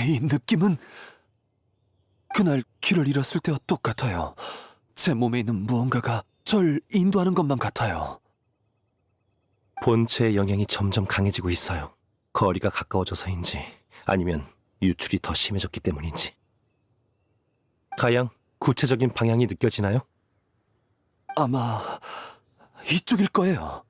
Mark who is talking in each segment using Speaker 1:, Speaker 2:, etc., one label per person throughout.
Speaker 1: 이 느낌은 그날 길을 잃었을 때와 똑같아요. 제 몸에 있는 무언가가 절 인도하는 것만 같아요.
Speaker 2: 본체의 영향이 점점 강해지고 있어요. 거리가 가까워져서인지 아니면 유출이 더 심해졌기 때문인지. 가양, 구체적인 방향이 느껴지나요?
Speaker 1: 아마 이쪽일 거예요.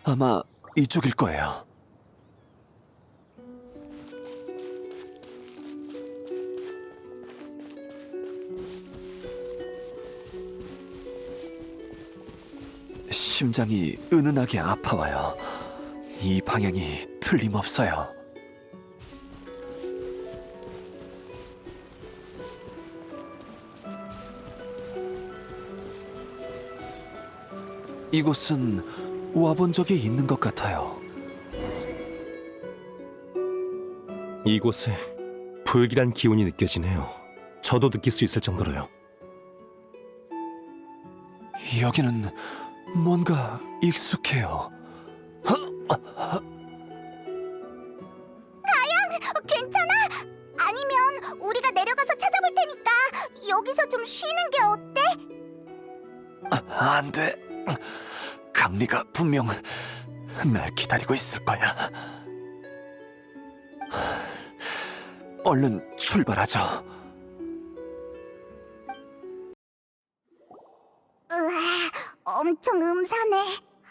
Speaker 1: 아마 이쪽일 거예요. 심장이 은은하게 아파와요. 이 방향이 틀림없어요. 이곳은 와본 적이 있는 것 같아요.
Speaker 2: 이곳에 불길한 기운이 느껴지네요. 저도 느낄 수 있을 정도로요.
Speaker 1: 여기는 뭔가 익숙해요.
Speaker 3: 괜찮아? 아니면 우리가 내려가서 찾아볼 테니까 여기서 좀 쉬는 게 어때?
Speaker 1: 안 돼. 강리가 분명 날 기다리고 있을 거야. 얼른 출발하죠.
Speaker 3: 으아, 엄청 음산해.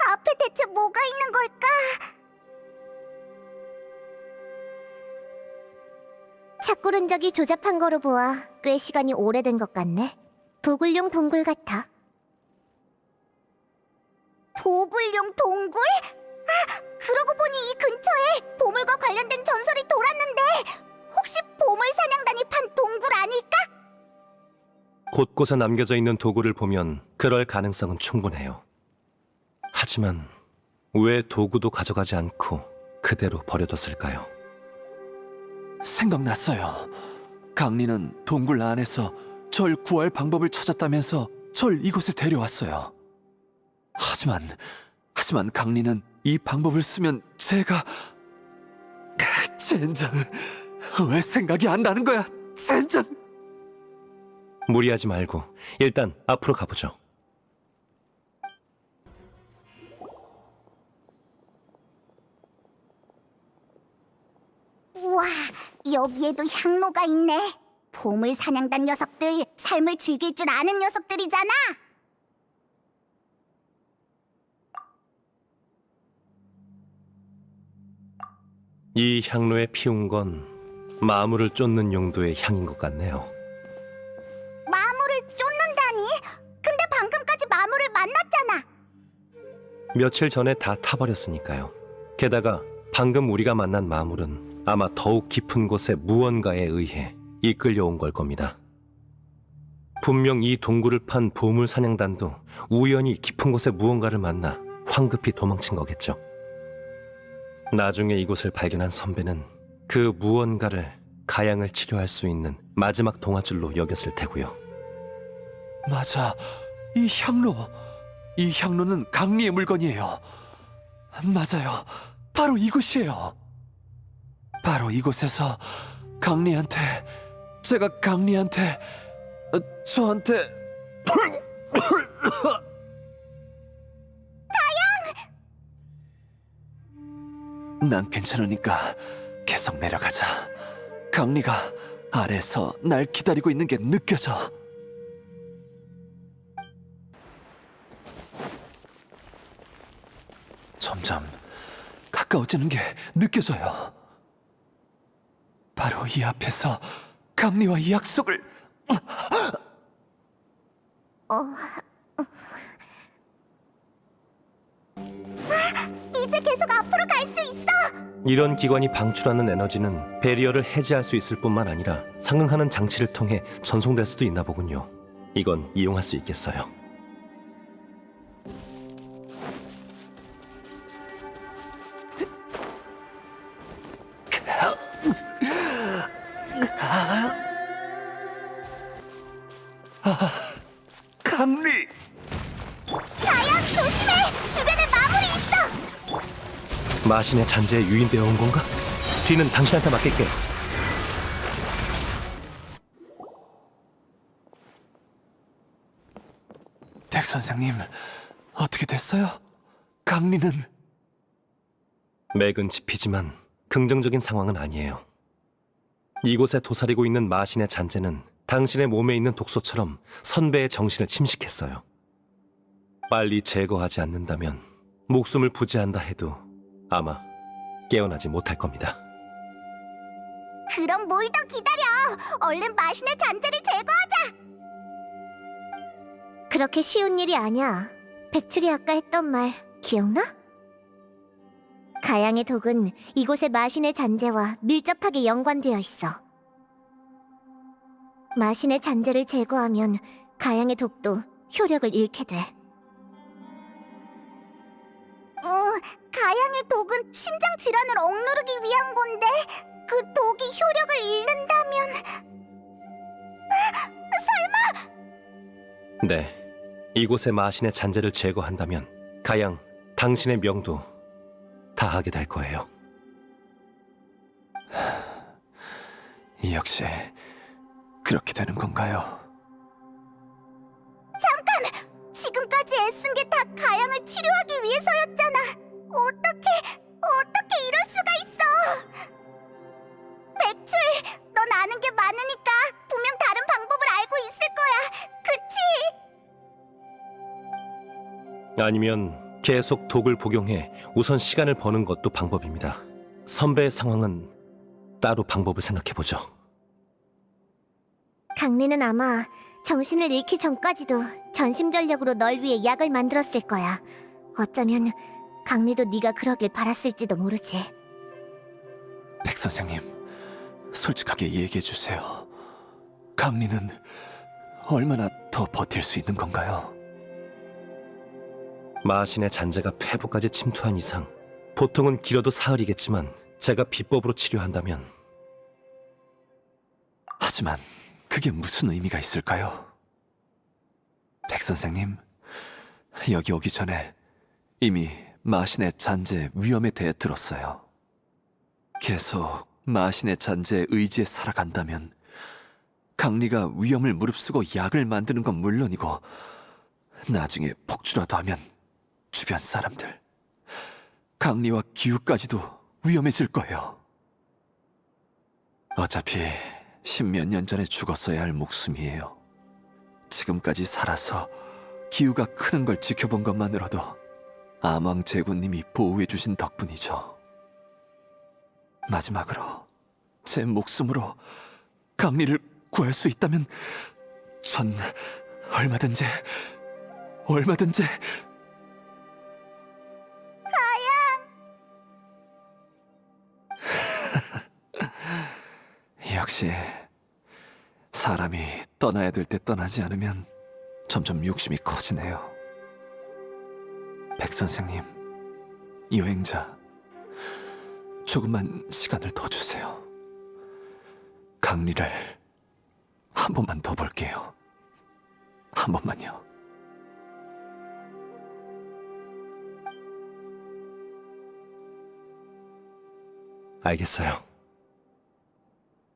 Speaker 3: 앞에 대체 뭐가 있는 걸까? 착굴 흔적이 조잡한 거로 보아 꽤 시간이 오래된 것 같네. 도굴용 동굴 같아. 도굴용 동굴? 아, 그러고 보니 이 근처에 보물과 관련된 전설이 돌았는데 혹시 보물 사냥단이 판 동굴 아닐까?
Speaker 2: 곳곳에 남겨져 있는 도구를 보면 그럴 가능성은 충분해요. 하지만 왜 도구도 가져가지 않고 그대로 버려뒀을까요?
Speaker 1: 생각났어요. 강리는 동굴 안에서 절 구할 방법을 찾았다면서 절 이곳에 데려왔어요. 하지만 강리는 이 방법을 쓰면 제가... 젠장, 왜 생각이 안 나는 거야, 젠장!
Speaker 2: 무리하지 말고 일단 앞으로 가보죠.
Speaker 3: 우와, 여기에도 향로가 있네. 보물 사냥단 녀석들, 삶을 즐길 줄 아는 녀석들이잖아.
Speaker 2: 이 향로에 피운 건 마물을 쫓는 용도의 향인 것 같네요.
Speaker 3: 마물을 쫓는다니? 근데 방금까지 마물을 만났잖아.
Speaker 2: 며칠 전에 다 타버렸으니까요. 게다가 방금 우리가 만난 마물은 아마 더욱 깊은 곳의 무언가에 의해 이끌려온 걸 겁니다. 분명 이 동굴을 판 보물 사냥단도 우연히 깊은 곳의 무언가를 만나 황급히 도망친 거겠죠. 나중에 이곳을 발견한 선배는 그 무언가를 가양을 치료할 수 있는 마지막 동아줄로 여겼을 테고요.
Speaker 1: 맞아, 이 향로. 이 향로는 강리의 물건이에요. 맞아요, 바로 이곳이에요. 바로 이곳에서 제가 강리한테 저한테 난 괜찮으니까 계속 내려가자. 강리가 아래에서 날 기다리고 있는 게 느껴져. 점점 가까워지는 게 느껴져요. 바로 이 앞에서 강리와 이 약속을...
Speaker 3: 이제 계속 앞으로 갈 수 있어.
Speaker 2: 이런 기관이 방출하는 에너지는 배리어를 해제할 수 있을 뿐만 아니라 상응하는 장치를 통해 전송될 수도 있나 보군요. 이건 이용할 수 있겠어요.
Speaker 1: 강리!
Speaker 2: 마신의 잔재에 유인되어 온 건가? 뒤는 당신한테 맡길게.
Speaker 1: 백 선생님, 어떻게 됐어요? 강리는
Speaker 2: 맥은 짚히지만 긍정적인 상황은 아니에요. 이곳에 도사리고 있는 마신의 잔재는 당신의 몸에 있는 독소처럼 선배의 정신을 침식했어요. 빨리 제거하지 않는다면 목숨을 부지한다 해도 아마 깨어나지 못할 겁니다.
Speaker 3: 그럼 뭘 더 기다려! 얼른 마신의 잔재를 제거하자! 그렇게 쉬운 일이 아니야. 백출이 아까 했던 말 기억나? 가양의 독은 이곳의 마신의 잔재와 밀접하게 연관되어 있어. 마신의 잔재를 제거하면 가양의 독도 효력을 잃게 돼. 가양의 독은 심장 질환을 억누르기 위한 건데 그 독이 효력을 잃는다면... 설마...
Speaker 2: 네, 이곳의 마신의 잔재를 제거한다면 가양 당신의 명도 다하게 될 거예요.
Speaker 1: 역시 그렇게 되는 건가요?
Speaker 3: 지금까지 애쓴 게 다 가양을 치료하기 위해서였잖아. 어떻게 이럴 수가 있어? 백출, 넌 아는 게 많으니까 분명 다른 방법을 알고 있을 거야. 그치?
Speaker 2: 아니면 계속 독을 복용해 우선 시간을 버는 것도 방법입니다. 선배의 상황은 따로 방법을 생각해보죠.
Speaker 3: 강리는 아마 정신을 잃기 전까지도 전심전력으로 널 위해 약을 만들었을 거야. 어쩌면 강리도 네가 그러길 바랐을지도 모르지.
Speaker 1: 백 선생님, 솔직하게 얘기해 주세요. 강리는 얼마나 더 버틸 수 있는 건가요?
Speaker 2: 마신의 잔재가 폐부까지 침투한 이상 보통은 길어도 사흘이겠지만 제가 비법으로 치료한다면
Speaker 1: 하지만 그게 무슨 의미가 있을까요? 백 선생님, 여기 오기 전에 이미 마신의 잔재 위험에 대해 들었어요. 계속 마신의 잔재에 의지해 살아간다면 강리가 위험을 무릅쓰고 약을 만드는 건 물론이고 나중에 폭주라도 하면 주변 사람들, 강리와 기우까지도 위험해질 거예요. 어차피 십몇 년 전에 죽었어야 할 목숨이에요. 지금까지 살아서 기우가 크는 걸 지켜본 것만으로도 아망 제군님이 보호해주신 덕분이죠. 마지막으로 제 목숨으로 강리를 구할 수 있다면 전 얼마든지 역시 사람이 떠나야 될 때 떠나지 않으면 점점 욕심이 커지네요. 백 선생님, 여행자, 조금만 시간을 더 주세요. 강리를 한 번만 더 볼게요. 한 번만요.
Speaker 2: 알겠어요.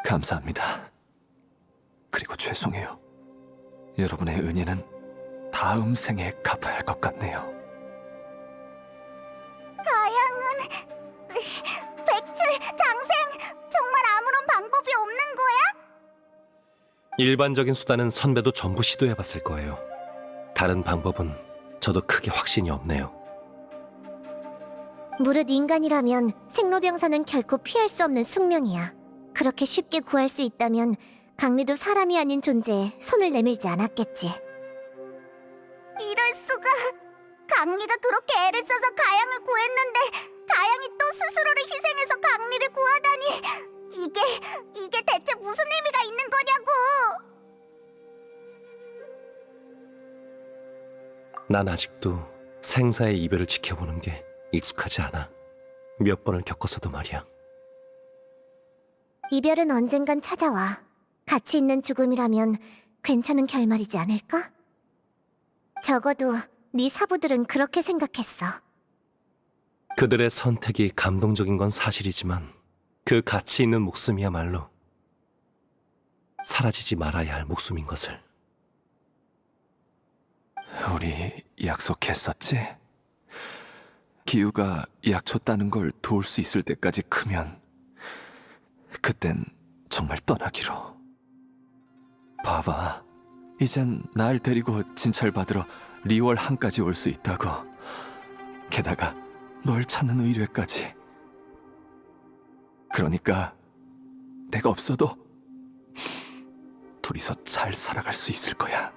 Speaker 1: 감사합니다. 그리고 죄송해요. 여러분의 은혜는 다음 생에 갚아야 할 것 같네요.
Speaker 3: 백출, 장생, 정말 아무런 방법이 없는 거야?
Speaker 2: 일반적인 수단은 선배도 전부 시도해봤을 거예요. 다른 방법은 저도 크게 확신이 없네요.
Speaker 3: 무릇 인간이라면 생로병사는 결코 피할 수 없는 숙명이야. 그렇게 쉽게 구할 수 있다면 강리도 사람이 아닌 존재에 손을 내밀지 않았겠지. 이럴 수가. 강리가 그렇게 애를 써서 가양을 구했는데 가양이 또 스스로를 희생해서 강리를 구하다니. 이게 대체 무슨 의미가 있는 거냐고.
Speaker 2: 난 아직도 생사의 이별을 지켜보는 게 익숙하지 않아. 몇 번을 겪었어도 말이야.
Speaker 3: 이별은 언젠간 찾아와. 가치 있는 죽음이라면 괜찮은 결말이지 않을까? 적어도 네 사부들은 그렇게 생각했어.
Speaker 2: 그들의 선택이 감동적인 건 사실이지만 그 가치 있는 목숨이야말로 사라지지 말아야 할 목숨인 것을.
Speaker 1: 우리 약속했었지? 기우가 약초 따는 걸 도울 수 있을 때까지 크면 그땐 정말 떠나기로. 봐봐, 이젠 날 데리고 진찰받으러 리월 항까지 올 수 있다고. 게다가 널 찾는 의뢰까지. 그러니까 내가 없어도 둘이서 잘 살아갈 수 있을 거야.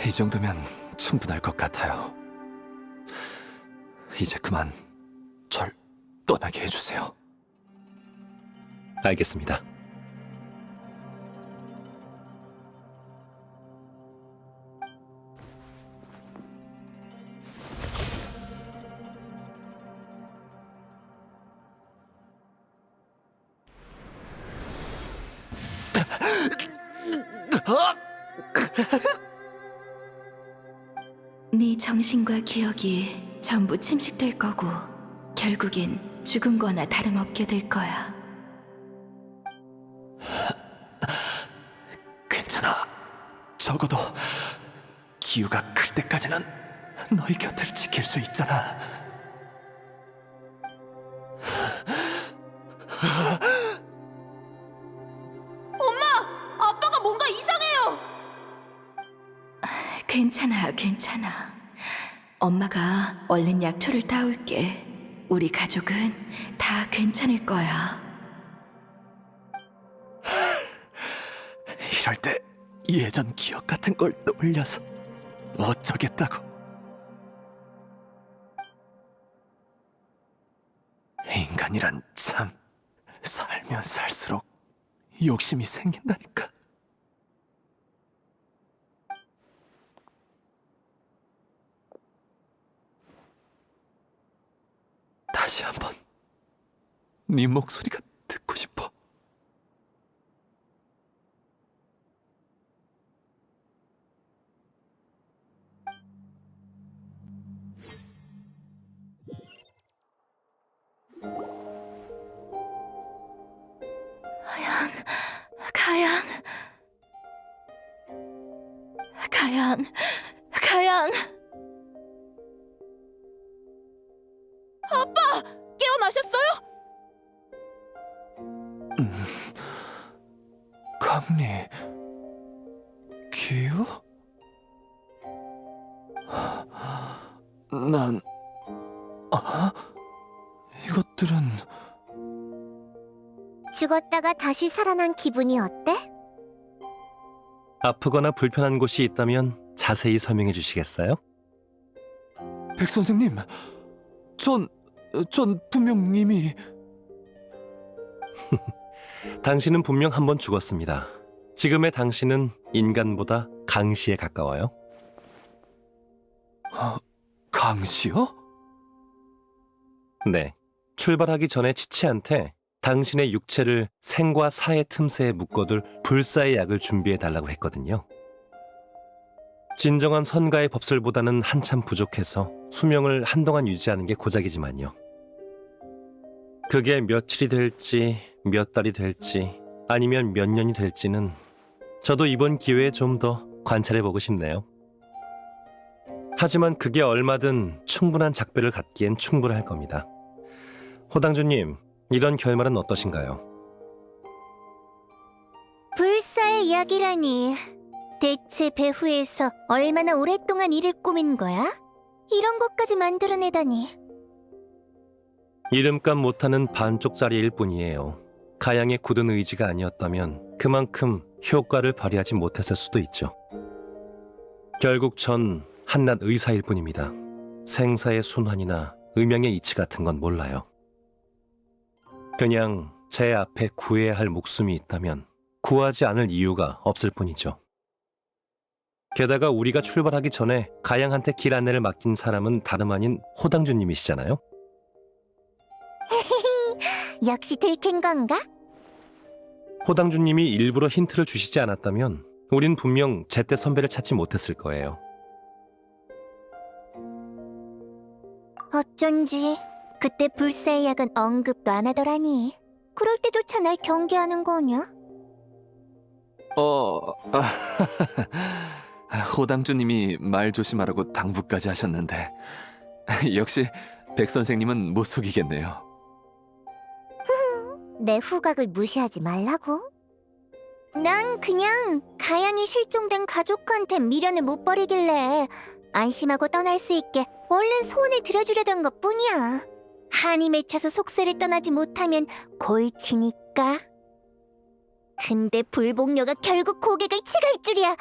Speaker 1: 이 정도면 충분할 것 같아요. 이제 그만 절 떠나게 해주세요.
Speaker 2: 알겠습니다.
Speaker 4: 네 정신과 기억이 전부 침식될 거고 결국엔 죽은 거나 다름없게 될 거야.
Speaker 1: 괜찮아. 적어도 기우가 클 때까지는 너희 곁을 지킬 수 있잖아.
Speaker 4: 아빠가 뭔가 이상해요. 괜찮아, 괜찮아. 엄마가 얼른 약초를 따올게. 우리 가족은 다 괜찮을 거야.
Speaker 1: 이럴 때 예전 기억 같은 걸 떠올려서 어쩌겠다고. 인간이란 참 살면 살수록 욕심이 생긴다니까. 다시 한번 네 목소리가 듣고 싶어.
Speaker 4: 가양, 가양, 가양. 아빠, 깨어나셨어요?
Speaker 1: 강리, 기우? 난... 이것들은...
Speaker 3: 죽었다가 다시 살아난 기분이 어때?
Speaker 2: 아프거나 불편한 곳이 있다면 자세히 설명해 주시겠어요?
Speaker 1: 백 선생님, 전 분명 이미...
Speaker 2: 당신은 분명 한 번 죽었습니다. 지금의 당신은 인간보다 강시에 가까워요.
Speaker 1: 강시요?
Speaker 2: 네, 출발하기 전에 치치한테 당신의 육체를 생과 사의 틈새에 묶어둘 불사의 약을 준비해 달라고 했거든요. 진정한 선가의 법술보다는 한참 부족해서 수명을 한동안 유지하는 게 고작이지만요. 그게 며칠이 될지 몇 달이 될지 아니면 몇 년이 될지는 저도 이번 기회에 좀 더 관찰해보고 싶네요. 하지만 그게 얼마든 충분한 작별을 갖기엔 충분할 겁니다. 호당주님, 이런 결말은 어떠신가요?
Speaker 3: 불사의 이야기라니. 대체 배후에서 얼마나 오랫동안 일을 꾸민 거야? 이런 것까지 만들어내다니.
Speaker 2: 이름값 못하는 반쪽짜리일 뿐이에요. 가양의 굳은 의지가 아니었다면 그만큼 효과를 발휘하지 못했을 수도 있죠. 결국 전 한낱 의사일 뿐입니다. 생사의 순환이나 음양의 이치 같은 건 몰라요. 그냥 제 앞에 구해야 할 목숨이 있다면 구하지 않을 이유가 없을 뿐이죠. 게다가 우리가 출발하기 전에 가양한테 길 안내를 맡긴 사람은 다름 아닌 호당주님이시잖아요.
Speaker 3: 역시 들킨 건가?
Speaker 2: 호당주님이 일부러 힌트를 주시지 않았다면 우린 분명 제때 선배를 찾지 못했을 거예요.
Speaker 3: 어쩐지 그때 불사의 약은 언급도 안 하더라니. 그럴 때조차 날 경계하는 거냐?
Speaker 1: 호당주님이 말 조심하라고 당부까지 하셨는데 역시 백 선생님은 못 속이겠네요.
Speaker 3: 내 후각을 무시하지 말라고. 난 그냥 가양이 실종된 가족한테 미련을 못 버리길래 안심하고 떠날 수 있게 얼른 소원을 들어주려던 것뿐이야. 한이 맺혀서 속세를 떠나지 못하면 골치니까. 근데 불복녀가 결국 고객을 치갈 줄이야.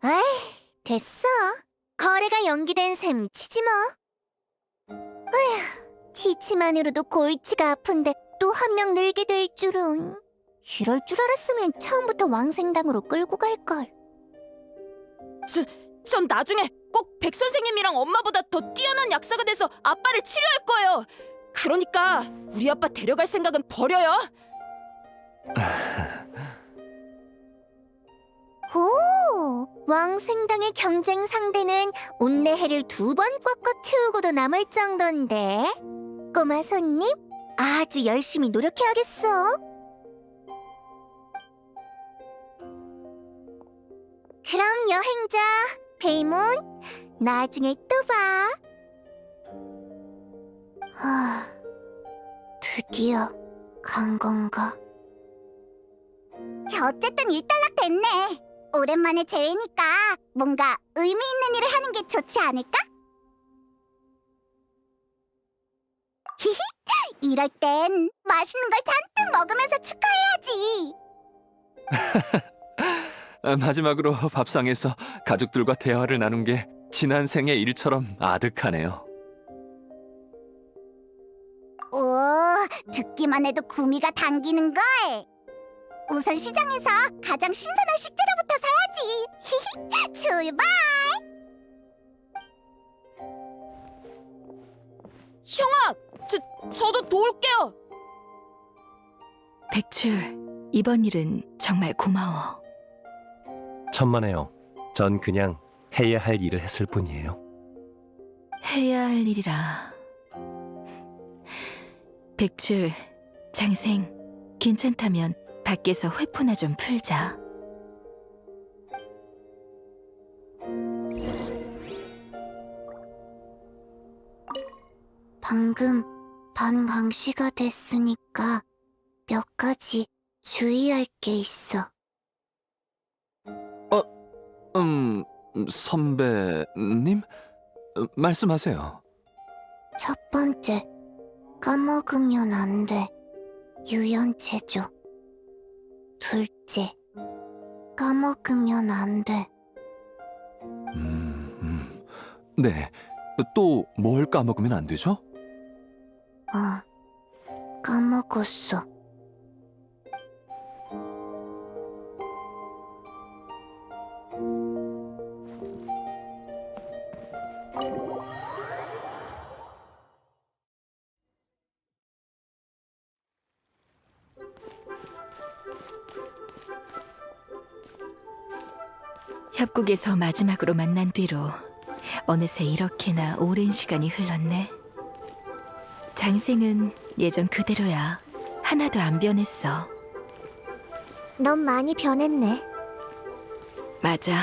Speaker 3: 에이, 됐어. 거래가 연기된 셈 치지 뭐. 에휴, 지치만으로도 골치가 아픈데 또 한 명 늘게 될 줄은. 이럴 줄 알았으면 처음부터 왕생당으로 끌고 갈걸.
Speaker 5: 전 나중에 꼭 백 선생님이랑 엄마보다 더 뛰어난 약사가 돼서 아빠를 치료할 거예요. 그러니까 우리 아빠 데려갈 생각은 버려요.
Speaker 3: 오, 왕생당의 경쟁 상대는 온내해를 2번 꽉꽉 채우고도 남을 정도인데. 꼬마 손님, 아주 열심히 노력해야겠어. 그럼 여행자 데이몬, 나중에 또 봐. 드디어 간 건가? 어쨌든 일단락 됐네. 오랜만에 제외니까 뭔가 의미 있는 일을 하는 게 좋지 않을까? 히히, 이럴 땐 맛있는 걸 잔뜩 먹으면서 축하해야지.
Speaker 1: 마지막으로 밥상에서 가족들과 대화를 나눈 게 지난 생의 일처럼 아득하네요.
Speaker 3: 오, 듣기만 해도 구미가 당기는걸. 우선 시장에서 가장 신선한 식재료부터 사야지. 히히, 출발!
Speaker 5: 형아, 저도 도울게요.
Speaker 4: 백출, 이번 일은 정말 고마워.
Speaker 2: 천만에요. 전 그냥 해야 할 일을 했을 뿐이에요.
Speaker 4: 해야 할 일이라. 백출, 장생, 괜찮다면 밖에서 회포나 좀 풀자.
Speaker 3: 방금 반강시가 됐으니까 몇 가지 주의할 게 있어.
Speaker 1: 선배님? 말씀하세요.
Speaker 3: 첫 번째, 까먹으면 안 돼. 유연체조. 둘째, 까먹으면 안 돼.
Speaker 1: 네. 또 뭘 까먹으면 안 되죠?
Speaker 3: 까먹었어.
Speaker 4: 협곡에서 마지막으로 만난 뒤로 어느새 이렇게나 오랜 시간이 흘렀네. 장생은 예전 그대로야. 하나도 안 변했어.
Speaker 3: 넌 많이 변했네.
Speaker 4: 맞아.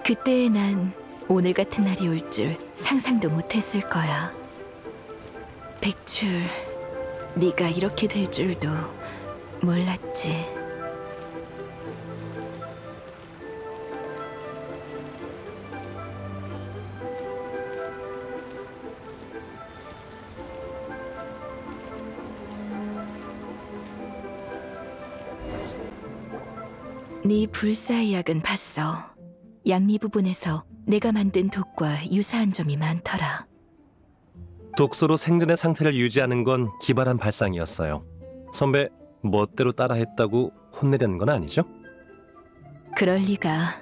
Speaker 4: 그때의 난 오늘 같은 날이 올 줄 상상도 못했을 거야. 백출, 네가 이렇게 될 줄도 몰랐지. 네 불사의 약은 봤어. 양미 부분에서 내가 만든 독과 유사한 점이 많더라.
Speaker 2: 독소로 생전의 상태를 유지하는 건 기발한 발상이었어요. 선배 멋대로 따라했다고 혼내려는 건 아니죠?
Speaker 4: 그럴 리가.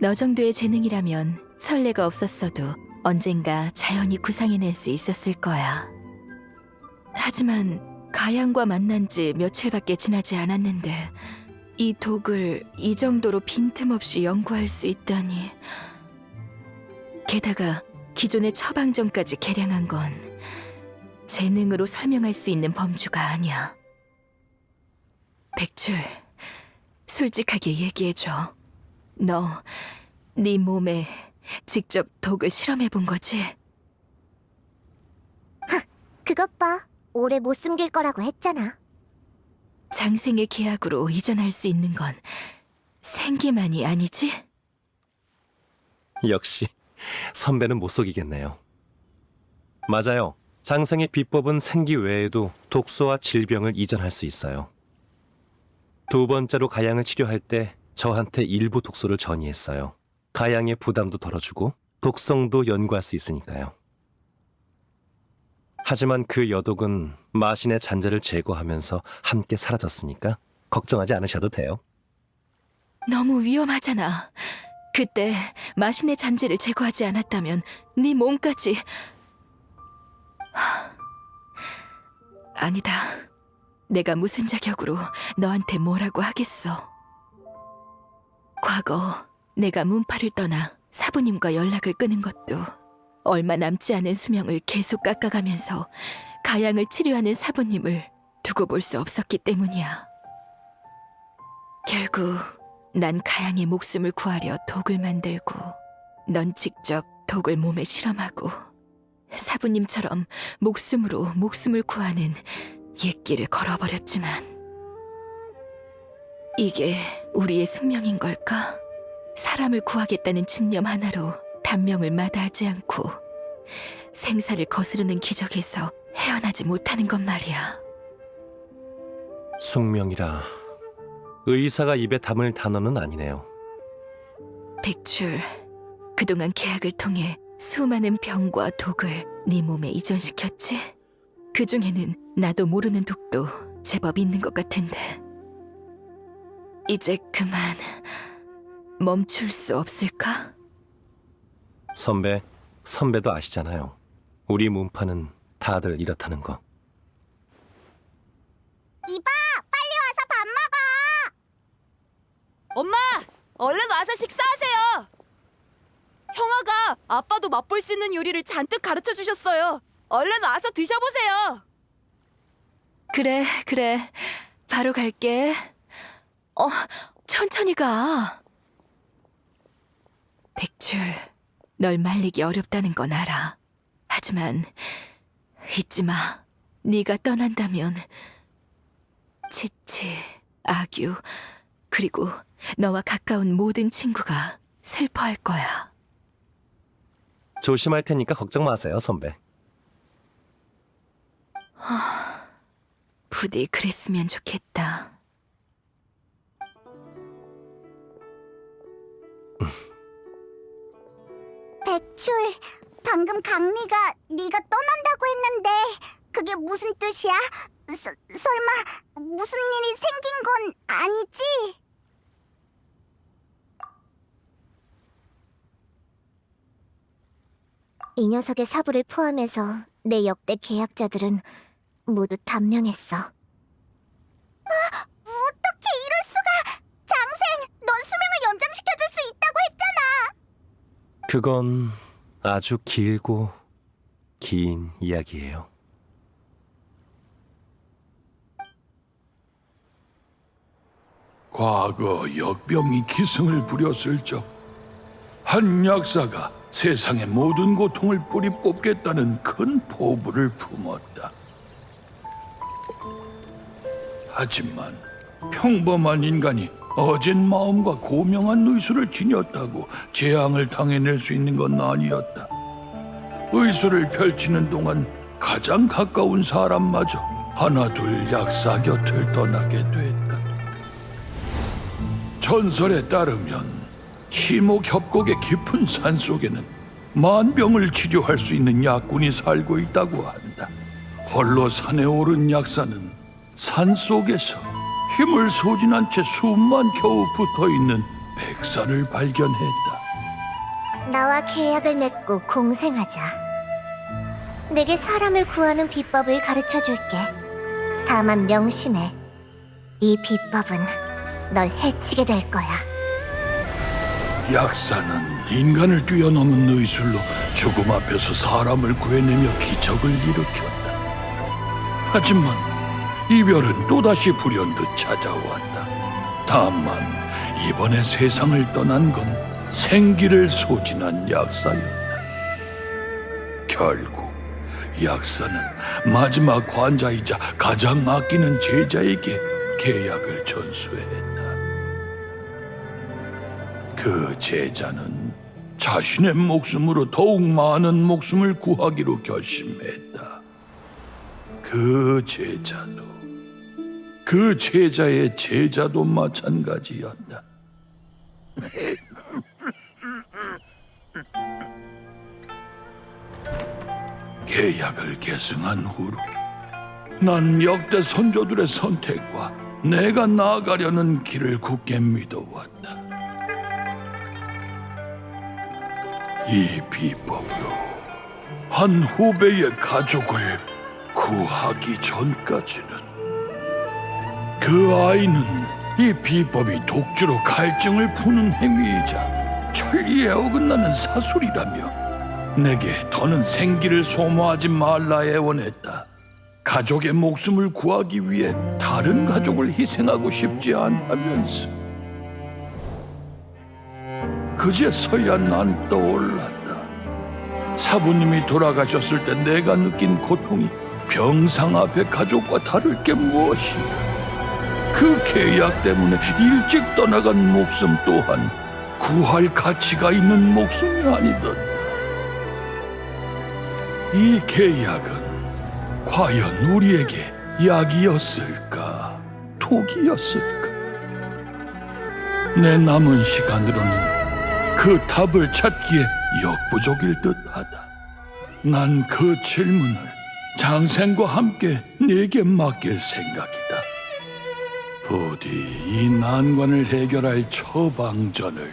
Speaker 4: 너 정도의 재능이라면 설레가 없었어도 언젠가 자연히 구상해낼 수 있었을 거야. 하지만 가양과 만난 지 며칠밖에 지나지 않았는데 이 독을 이 정도로 빈틈없이 연구할 수 있다니. 게다가 기존의 처방전까지 개량한 건 재능으로 설명할 수 있는 범주가 아니야. 백출, 솔직하게 얘기해줘. 너, 네 몸에 직접 독을 실험해 본 거지?
Speaker 3: 그것 봐. 오래 못 숨길 거라고 했잖아.
Speaker 4: 장생의 계약으로 이전할 수 있는 건 생기만이 아니지?
Speaker 2: 역시 선배는 못 속이겠네요. 맞아요. 장생의 비법은 생기 외에도 독소와 질병을 이전할 수 있어요. 두 번째로 가양을 치료할 때 저한테 일부 독소를 전이했어요. 가양의 부담도 덜어주고 독성도 연구할 수 있으니까요. 하지만 그 여독은 마신의 잔재를 제거하면서 함께 사라졌으니까 걱정하지 않으셔도 돼요.
Speaker 4: 너무 위험하잖아. 그때 마신의 잔재를 제거하지 않았다면 네 몸까지... 아니다. 내가 무슨 자격으로 너한테 뭐라고 하겠어. 과거 내가 문파를 떠나 사부님과 연락을 끊은 것도 얼마 남지 않은 수명을 계속 깎아가면서 가양을 치료하는 사부님을 두고 볼 수 없었기 때문이야. 결국 난 가양의 목숨을 구하려 독을 만들고 넌 직접 독을 몸에 실험하고 사부님처럼 목숨으로 목숨을 구하는 옛길을 걸어버렸지만 이게 우리의 숙명인 걸까? 사람을 구하겠다는 집념 하나로 단명을 마다하지 않고 생사를 거스르는 기적에서 헤어나지 못하는 것 말이야.
Speaker 2: 숙명이라 의사가 입에 담을 단어는 아니네요.
Speaker 4: 백출, 그동안 계약을 통해 수많은 병과 독을 네 몸에 이전시켰지? 그중에는 나도 모르는 독도 제법 있는 것 같은데 이제 그만 멈출 수 없을까?
Speaker 2: 선배도 아시잖아요. 우리 문파는 다들 이렇다는 거.
Speaker 3: 이봐, 빨리 와서 밥 먹어.
Speaker 5: 엄마! 얼른 와서 식사하세요! 형아가 아빠도 맛볼 수 있는 요리를 잔뜩 가르쳐 주셨어요. 얼른 와서 드셔보세요.
Speaker 4: 그래. 바로 갈게. 천천히 가. 백출, 널 말리기 어렵다는 건 알아. 하지만 잊지 마. 네가 떠난다면 치치, 아규, 그리고 너와 가까운 모든 친구가 슬퍼할 거야.
Speaker 2: 조심할 테니까 걱정 마세요, 선배.
Speaker 4: 부디 그랬으면 좋겠다.
Speaker 3: 백출, 방금 강리가 네가 떠난다고 했는데 그게 무슨 뜻이야? 설마 무슨 일이 생긴 건 아니지? 이 녀석의 사부를 포함해서 내 역대 계약자들은 모두 단명했어. 어떻게 이럴 수가! 장생, 넌 수명을 연장시켜줄 수 있다고 했잖아!
Speaker 2: 그건 아주 길고 긴 이야기예요.
Speaker 6: 과거 역병이 기승을 부렸을 적, 한 약사가 세상의 모든 고통을 뿌리 뽑겠다는 큰 포부를 품었다. 하지만 평범한 인간이 어진 마음과 고명한 의술을 지녔다고 재앙을 당해낼 수 있는 건 아니었다. 의술을 펼치는 동안 가장 가까운 사람마저 하나둘 약사 곁을 떠나게 됐다. 전설에 따르면 시목협곡의 깊은 산속에는 만병을 치료할 수 있는 약군이 살고 있다고 한다. 홀로 산에 오른 약사는 산속에서 힘을 소진한 채 숨만 겨우 붙어있는 백사를 발견했다.
Speaker 3: 나와 계약을 맺고 공생하자. 내게 사람을 구하는 비법을 가르쳐줄게. 다만 명심해. 이 비법은 널 해치게 될 거야.
Speaker 6: 약사는 인간을 뛰어넘은 의술로 죽음 앞에서 사람을 구해내며 기적을 일으켰다. 하지만 이별은 또다시 불현듯 찾아왔다. 다만 이번에 세상을 떠난 건 생기를 소진한 약사였다. 결국 약사는 마지막 환자이자 가장 아끼는 제자에게 계약을 전수했다. 그 제자는 자신의 목숨으로 더욱 많은 목숨을 구하기로 결심했다. 그 제자도, 그 제자의 제자도 마찬가지였다. 계약을 계승한 후로 난 역대 선조들의 선택과 내가 나아가려는 길을 굳게 믿어왔다. 이 비법으로 한 후배의 가족을 구하기 전까지는 그 아이는 이 비법이 독주로 갈증을 푸는 행위이자 천리에 어긋나는 사술이라며 내게 더는 생기를 소모하지 말라 애원했다. 가족의 목숨을 구하기 위해 다른 가족을 희생하고 싶지 않다면서. 그제서야 난 떠올랐다. 사부님이 돌아가셨을 때 내가 느낀 고통이 병상 앞의 가족과 다를 게 무엇인가. 그 계약 때문에 일찍 떠나간 목숨 또한 구할 가치가 있는 목숨이 아니던가. 이 계약은 과연 우리에게 약이었을까, 독이었을까? 내 남은 시간으로는 그 답을 찾기에 역부족일 듯하다. 난 그 질문을 장생과 함께 네게 맡길 생각이다. 부디 이 난관을 해결할 처방전을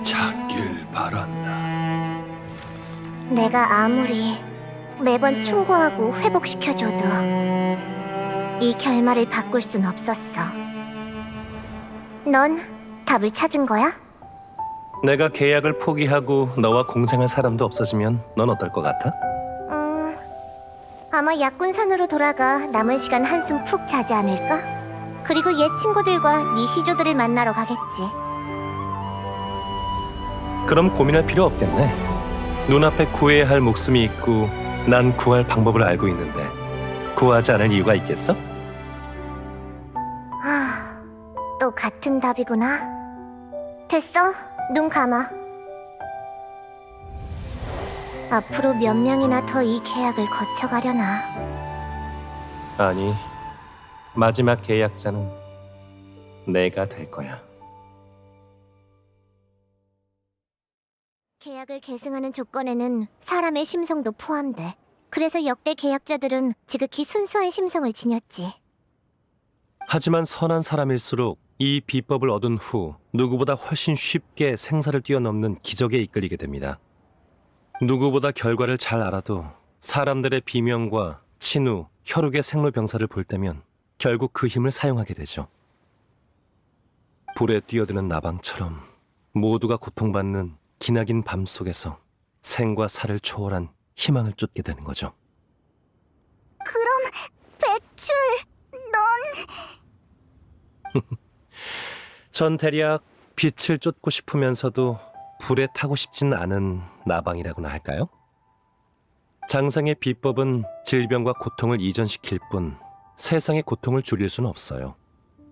Speaker 6: 찾길 바란다.
Speaker 3: 내가 아무리 매번 충고하고 회복시켜줘도 이 결말을 바꿀 순 없었어. 넌 답을 찾은 거야?
Speaker 2: 내가 계약을 포기하고 너와 공생할 사람도 없어지면 넌 어떨 것 같아?
Speaker 3: 아마 약군산으로 돌아가 남은 시간 한숨 푹 자지 않을까? 그리고 옛 친구들과 네 시조들을 만나러 가겠지.
Speaker 2: 그럼 고민할 필요 없겠네. 눈앞에 구해야 할 목숨이 있고 난 구할 방법을 알고 있는데 구하지 않을 이유가 있겠어?
Speaker 3: 또 같은 답이구나. 됐어, 눈 감아. 앞으로 몇 명이나 더 이 계약을 거쳐가려나.
Speaker 2: 아니, 마지막 계약자는 내가 될 거야.
Speaker 3: 계약을 계승하는 조건에는 사람의 심성도 포함돼. 그래서 역대 계약자들은 지극히 순수한 심성을 지녔지.
Speaker 2: 하지만 선한 사람일수록 이 비법을 얻은 후 누구보다 훨씬 쉽게 생사를 뛰어넘는 기적에 이끌리게 됩니다. 누구보다 결과를 잘 알아도 사람들의 비명과 친우, 혈육의 생로병사를 볼 때면 결국 그 힘을 사용하게 되죠. 불에 뛰어드는 나방처럼 모두가 고통받는 기나긴 밤 속에서 생과 사를 초월한 희망을 쫓게 되는 거죠.
Speaker 3: 그럼 배출, 넌...
Speaker 2: 전 대략 빛을 쫓고 싶으면서도 불에 타고 싶진 않은 나방이라고나 할까요? 장상의 비법은 질병과 고통을 이전시킬 뿐 세상의 고통을 줄일 수는 없어요.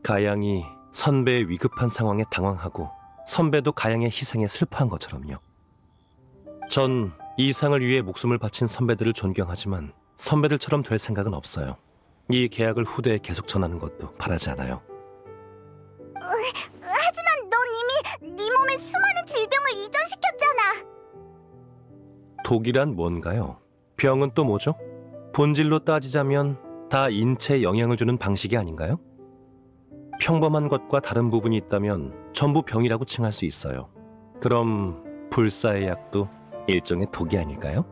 Speaker 2: 가양이 선배의 위급한 상황에 당황하고 선배도 가양의 희생에 슬퍼한 것처럼요. 전 이상을 위해 목숨을 바친 선배들을 존경하지만 선배들처럼 될 생각은 없어요. 이 계약을 후대에 계속 전하는 것도 바라지 않아요.
Speaker 3: 하지만 넌 이미 네 몸에 수많은 질병을 이전시켰잖아.
Speaker 2: 독이란 뭔가요? 병은 또 뭐죠? 본질로 따지자면 다 인체에 영향을 주는 방식이 아닌가요? 평범한 것과 다른 부분이 있다면 전부 병이라고 칭할 수 있어요. 그럼 불사의 약도 일종의 독이 아닐까요?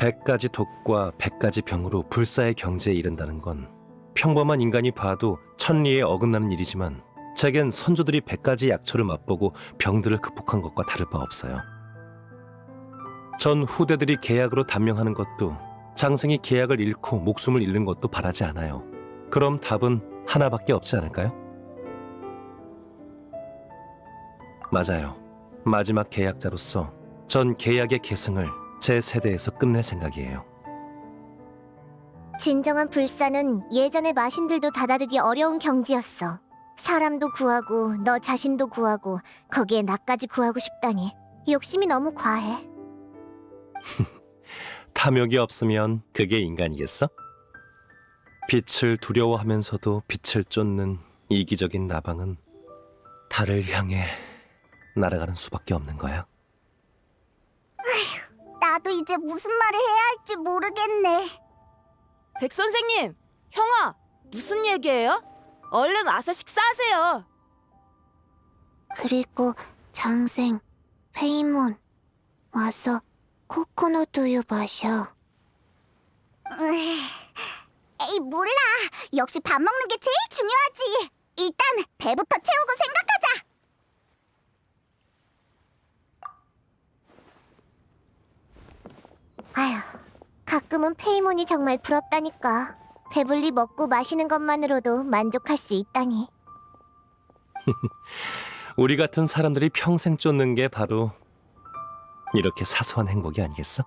Speaker 2: 100가지 독과 100가지 병으로 불사의 경지에 이른다는 건 평범한 인간이 봐도 천리에 어긋나는 일이지만 제겐 선조들이 100가지 약초를 맛보고 병들을 극복한 것과 다를 바 없어요. 전 후대들이 계약으로 단명하는 것도 장생이 계약을 잃고 목숨을 잃는 것도 바라지 않아요. 그럼 답은 하나밖에 없지 않을까요? 맞아요. 마지막 계약자로서 전 계약의 계승을 제 세대에서 끝낼 생각이에요.
Speaker 3: 진정한 불사는 예전의 마신들도 다다르기 어려운 경지였어. 사람도 구하고 너 자신도 구하고 거기에 나까지 구하고 싶다니 욕심이 너무 과해.
Speaker 2: 탐욕이 없으면 그게 인간이겠어? 빛을 두려워하면서도 빛을 쫓는 이기적인 나방은 달을 향해 날아가는 수밖에 없는 거야.
Speaker 3: 나도 이제 무슨 말을 해야 할지 모르겠네.
Speaker 5: 백 선생님, 형아, 무슨 얘기예요? 얼른 와서 식사하세요.
Speaker 3: 그리고 장생, 페이몬 와서 코코넛 우유 마셔. 에이 몰라. 역시 밥 먹는 게 제일 중요하지. 일단 배부터 채우고 생각하자. 아휴, 가끔은 페이몬이 정말 부럽다니까. 배불리 먹고 마시는 것만으로도 만족할 수 있다니.
Speaker 2: 우리 같은 사람들이 평생 쫓는 게 바로 이렇게 사소한 행복이 아니겠어?